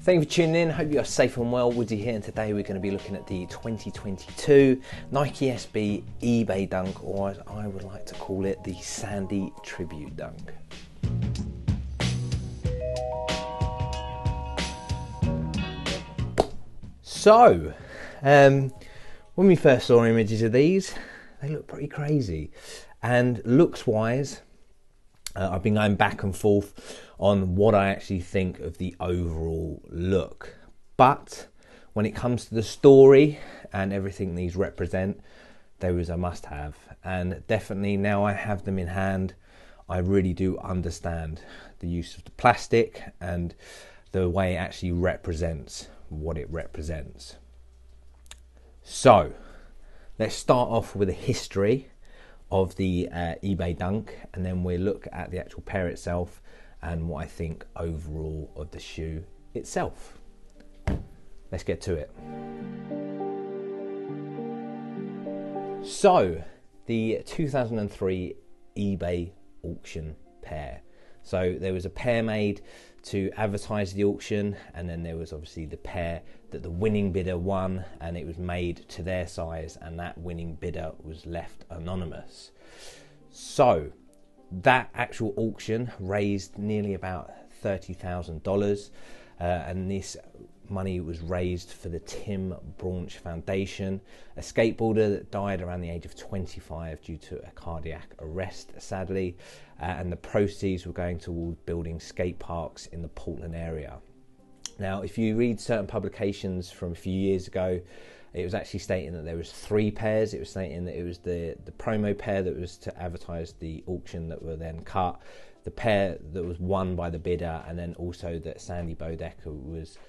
Thank you for tuning in. Hope you are safe and well. Woody here, and today we're going to be looking at the 2022 Nike SB eBay Dunk, or as I would like to call it, the Sandy Tribute Dunk. So, when we first saw images of these, they look pretty crazy. And looks-wise, I've been going back and forth on what I actually think of the overall look. But when it comes to the story and everything these represent, they was a must-have. And definitely now I have them in hand, I really do understand the use of the plastic and the way it actually represents what it represents. So, let's start off with a history of the eBay Dunk, and then we'll look at the actual pair itself and what I think overall of the shoe itself. Let's get to it. So, the 2003 eBay auction pair. So there was a pair made to advertise the auction, and then there was obviously the pair that the winning bidder won, and it was made to their size, and that winning bidder was left anonymous. So that actual auction raised nearly about $30,000, and this money was raised for the Tim Branch Foundation, a skateboarder that died around the age of 25 due to a cardiac arrest, sadly, and the proceeds were going towards building skate parks in the Portland area. Now, if you read certain publications from a few years ago, it was actually stating that there was 3 pairs. It was stating that it was the promo pair that was to advertise the auction that were then cut, the pair that was won by the bidder, and then also that Sandy Bodecker was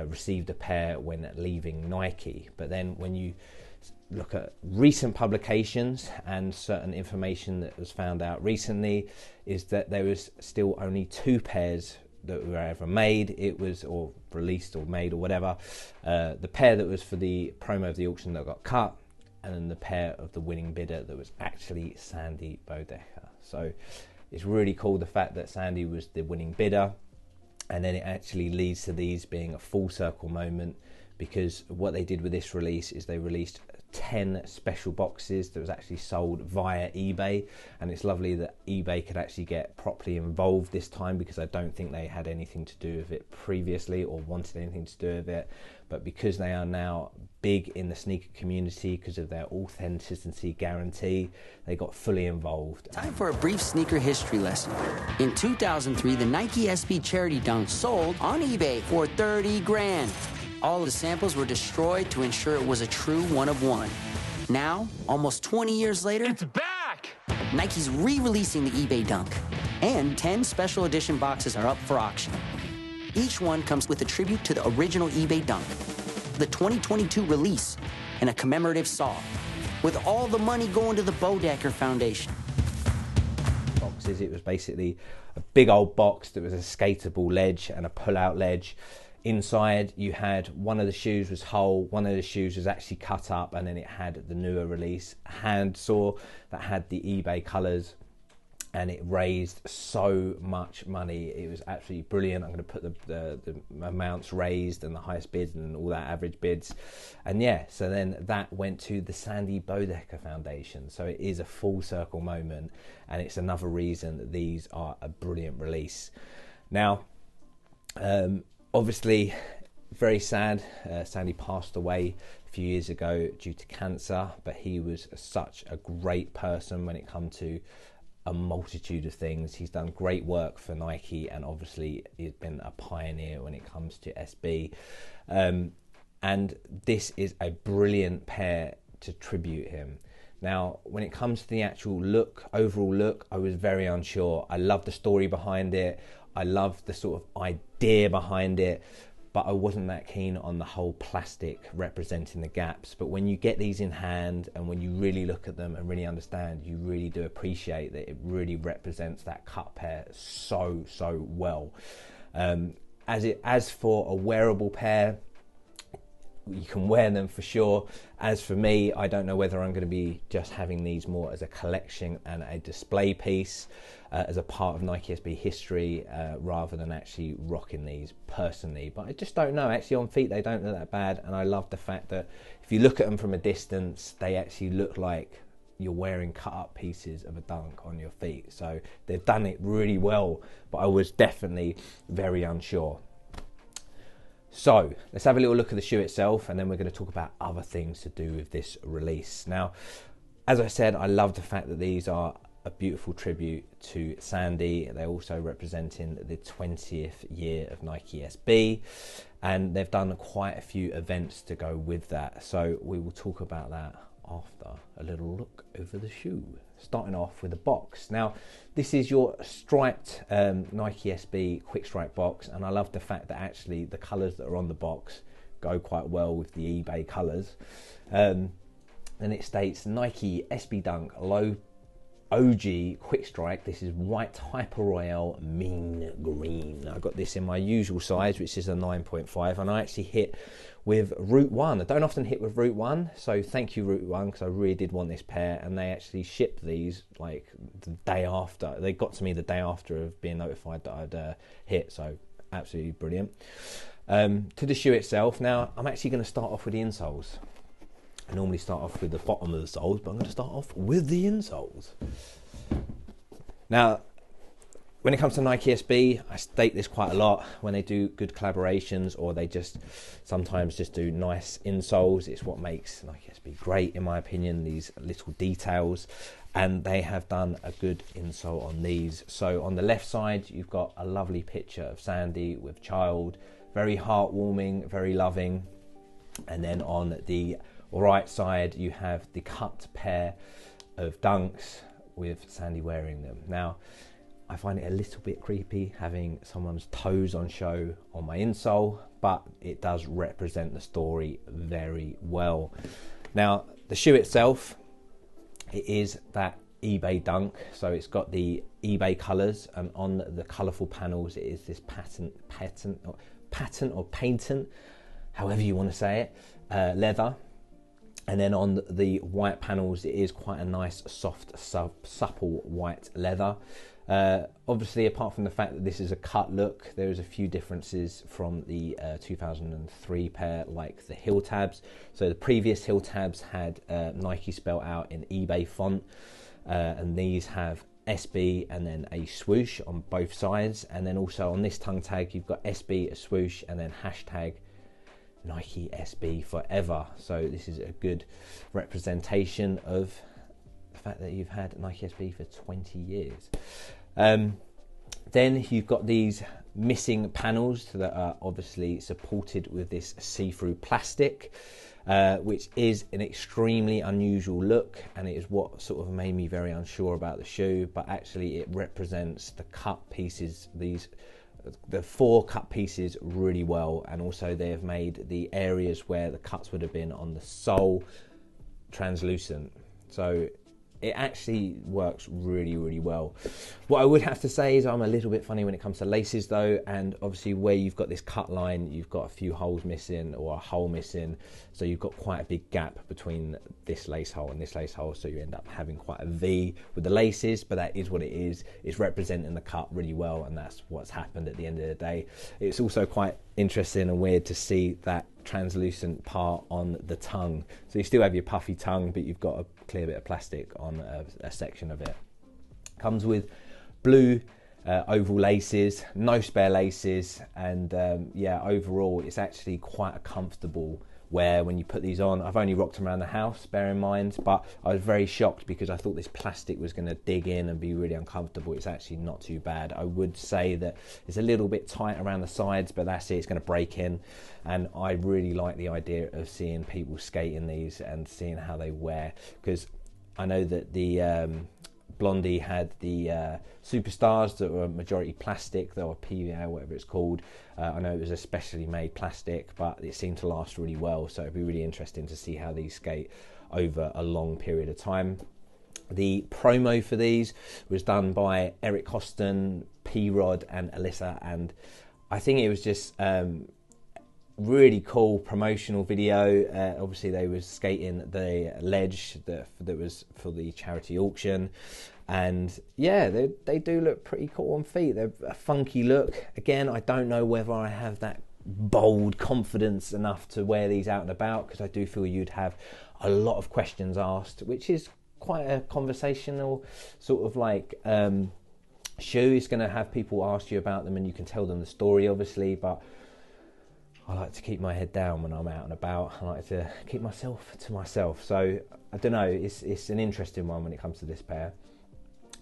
received a pair when leaving Nike. But then when you look at recent publications and certain information that was found out recently, is that there was still only 2 pairs that were ever made. It was, or released or made or whatever, the pair that was for the promo of the auction that got cut, and then the pair of the winning bidder that was actually Sandy Bodecker. So it's really cool, the fact that Sandy was the winning bidder. And then it actually leads to these being a full circle moment, because what they did with this release is they released 10 special boxes that was actually sold via eBay. And it's lovely that eBay could actually get properly involved this time, because I don't think they had anything to do with it previously or wanted anything to do with it. But because they are now big in the sneaker community because of their authenticity guarantee, they got fully involved. Time for a brief sneaker history lesson. In 2003, the Nike SB Charity Dunk sold on eBay for 30 grand. All of the samples were destroyed to ensure it was a true one of one. Now, almost 20 years later, it's back! Nike's re-releasing the eBay Dunk, and 10 special edition boxes are up for auction. Each one comes with a tribute to the original eBay Dunk, the 2022 release, and a commemorative saw, with all the money going to the Bodecker Foundation. Boxes, it was basically a big old box that was a skatable ledge and a pull-out ledge. Inside you had one of the shoes was whole, one of the shoes was actually cut up, and then it had the newer release hand saw that had the eBay colours, and it raised so much money. It was absolutely brilliant. I'm going to put the amounts raised and the highest bid and all that average bids. And yeah, so then that went to the Sandy Bodecker Foundation. So it is a full circle moment, and it's another reason that these are a brilliant release. Now, obviously, very sad. Sandy passed away a few years ago due to cancer, but he was such a great person when it comes to a multitude of things. He's done great work for Nike, and obviously he's been a pioneer when it comes to SB. And this is a brilliant pair to tribute him. Now, when it comes to the actual look, overall look, I was very unsure. I love the story behind it. I love the sort of idea behind it, but I wasn't that keen on the whole plastic representing the gaps. But when you get these in hand and when you really look at them and really understand, you really do appreciate that it really represents that cut pair so well. As for a wearable pair, you can wear them for sure. As for me, I don't know whether I'm going to be just having these more as a collection and a display piece as a part of Nike SB history rather than actually rocking these personally. But I just don't know. Actually on feet they don't look that bad, and I love the fact that if you look at them from a distance, they actually look like you're wearing cut up pieces of a Dunk on your feet. So they've done it really well, but I was definitely very unsure. So let's have a little look at the shoe itself, and then we're going to talk about other things to do with this release. Now, as I said, I love the fact that these are a beautiful tribute to Sandy. They're also representing the 20th year of Nike SB, and they've done quite a few events to go with that. So we will talk about that after a little look over the shoe, starting off with the box. Now, this is your striped Nike SB quick strike box, and I love the fact that actually the colours that are on the box go quite well with the eBay colours. And it states Nike SB Dunk Low OG quick strike. This is white Hyper Royale mean green. I got this in my usual size, which is a 9.5, and I actually hit with Route 1. I don't often hit with Route 1, so thank you Route 1, because I really did want this pair, and they actually shipped these like the day after. They got to me the day after of being notified that I'd hit, so absolutely brilliant. To the shoe itself, now I'm actually going to start off with the insoles. I normally start off with the bottom of the soles, but I'm going to start off with the insoles. Now, when it comes to Nike SB, I state this quite a lot. When they do good collaborations, or they just sometimes just do nice insoles, it's what makes Nike SB great, in my opinion, these little details. And they have done a good insole on these. So on the left side, you've got a lovely picture of Sandy with child, very heartwarming, very loving. And then on the right side, you have the cut pair of Dunks with Sandy wearing them. Now, I find it a little bit creepy having someone's toes on show on my insole, but it does represent the story very well. Now, the shoe itself, it is that eBay Dunk, so it's got the eBay colours, and on the colourful panels, it is this patent, however you want to say it, leather. And then on the white panels, it is quite a nice, soft, supple white leather. Obviously, apart from the fact that this is a cut look, there is a few differences from the 2003 pair, like the heel tabs. So the previous heel tabs had Nike spelled out in eBay font, and these have SB and then a swoosh on both sides. And then also on this tongue tag, you've got SB, a swoosh, and then hashtag Nike SB forever. So this is a good representation of the fact that you've had Nike SB for 20 years. Then you've got these missing panels that are obviously supported with this see-through plastic, which is an extremely unusual look, and it is what sort of made me very unsure about the shoe. But actually it represents the cut pieces, the 4 cut pieces really well, and also they have made the areas where the cuts would have been on the sole translucent. So it actually works really, really well. What I would have to say is I'm a little bit funny when it comes to laces though, and obviously where you've got this cut line, you've got a few holes missing or a hole missing, so you've got quite a big gap between this lace hole and this lace hole, so you end up having quite a V with the laces, but that is what it is. It's representing the cut really well, and that's what's happened at the end of the day. It's also quite interesting and weird to see that translucent part on the tongue, so you still have your puffy tongue, but you've got a clear bit of plastic on a section of it. Comes with blue oval laces, no spare laces, and yeah, overall it's actually quite a comfortable wear when you put these on. I've only rocked them around the house, bear in mind, but I was very shocked because I thought this plastic was going to dig in and be really uncomfortable. It's actually not too bad. I would say that it's a little bit tight around the sides, but that's it, it's going to break in. And I really like the idea of seeing people skating these and seeing how they wear, because I know that the Blondie had the Superstars that were majority plastic, they were PVA, whatever it's called. I know it was a specially made plastic, but it seemed to last really well, so it'd be really interesting to see how these skate over a long period of time. The promo for these was done by Eric Hoston, P-Rod and Alyssa, and I think it was just really cool promotional video. Obviously they were skating the ledge that was for the charity auction, and yeah, they do look pretty cool on feet. They're a funky look. Again, I don't know whether I have that bold confidence enough to wear these out and about, because I do feel you'd have a lot of questions asked, which is quite a conversational sort of like shoe. Is going to have people ask you about them and you can tell them the story, obviously, but I like to keep my head down when I'm out and about. I like to keep myself to myself. So I don't know, it's an interesting one when it comes to this pair.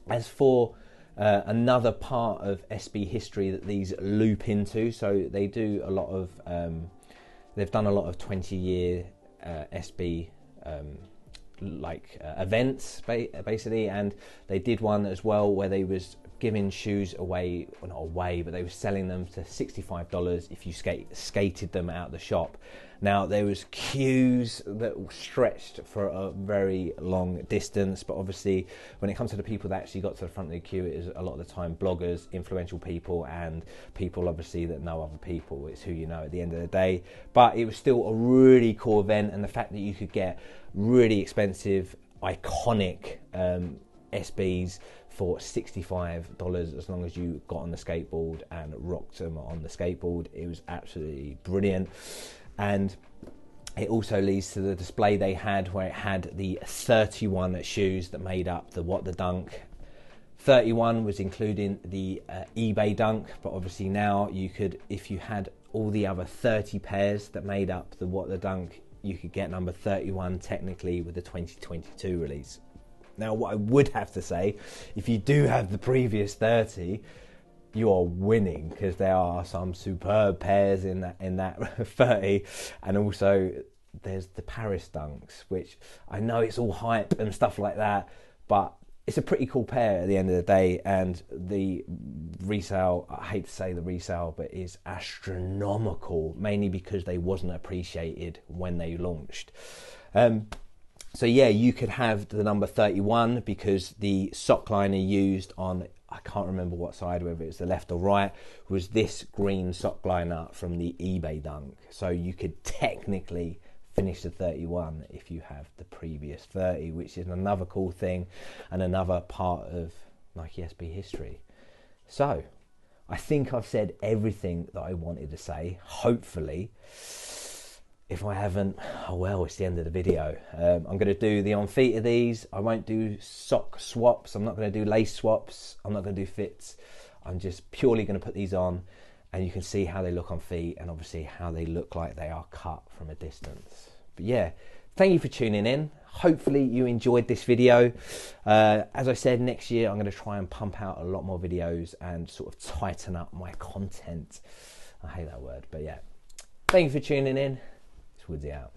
As for another part of SB history that these loop into, so they do a lot of they've done a lot of 20-year SB events basically, and they did one as well where they was giving shoes away, well, not away, but they were selling them to $65 if you skated them out the shop. Now there was queues that stretched for a very long distance, but obviously when it comes to the people that actually got to the front of the queue, it is a lot of the time bloggers, influential people, and people obviously that know other people. It's who you know at the end of the day. But it was still a really cool event, and the fact that you could get really expensive, iconic SBs for $65 as long as you got on the skateboard and rocked them on the skateboard. It was absolutely brilliant. And it also leads to the display they had, where it had the 31 shoes that made up the What the Dunk. 31 was including the eBay Dunk, but obviously now you could, if you had all the other 30 pairs that made up the What the Dunk, you could get number 31 technically with the 2022 release. Now, what I would have to say, if you do have the previous 30, you are winning, because there are some superb pairs in that 30, and also there's the Paris Dunks, which I know it's all hype and stuff like that, but it's a pretty cool pair at the end of the day, and the resale, I hate to say the resale, but is astronomical, mainly because they wasn't appreciated when they launched. So yeah, you could have the number 31 because the sock liner used on, I can't remember what side, whether it's the left or right, was this green sock liner from the eBay Dunk. So you could technically finish the 31 if you have the previous 30, which is another cool thing and another part of Nike SB history. So I think I've said everything that I wanted to say, hopefully. If I haven't, oh well, it's the end of the video. I'm going to do the on feet of these. I won't do sock swaps. I'm not going to do lace swaps. I'm not going to do fits. I'm just purely going to put these on, and you can see how they look on feet, and obviously how they look like they are cut from a distance. But yeah, thank you for tuning in. Hopefully you enjoyed this video. As I said, next year I'm going to try and pump out a lot more videos and sort of tighten up my content. I hate that word, but yeah. Thank you for tuning in. Woodsy out.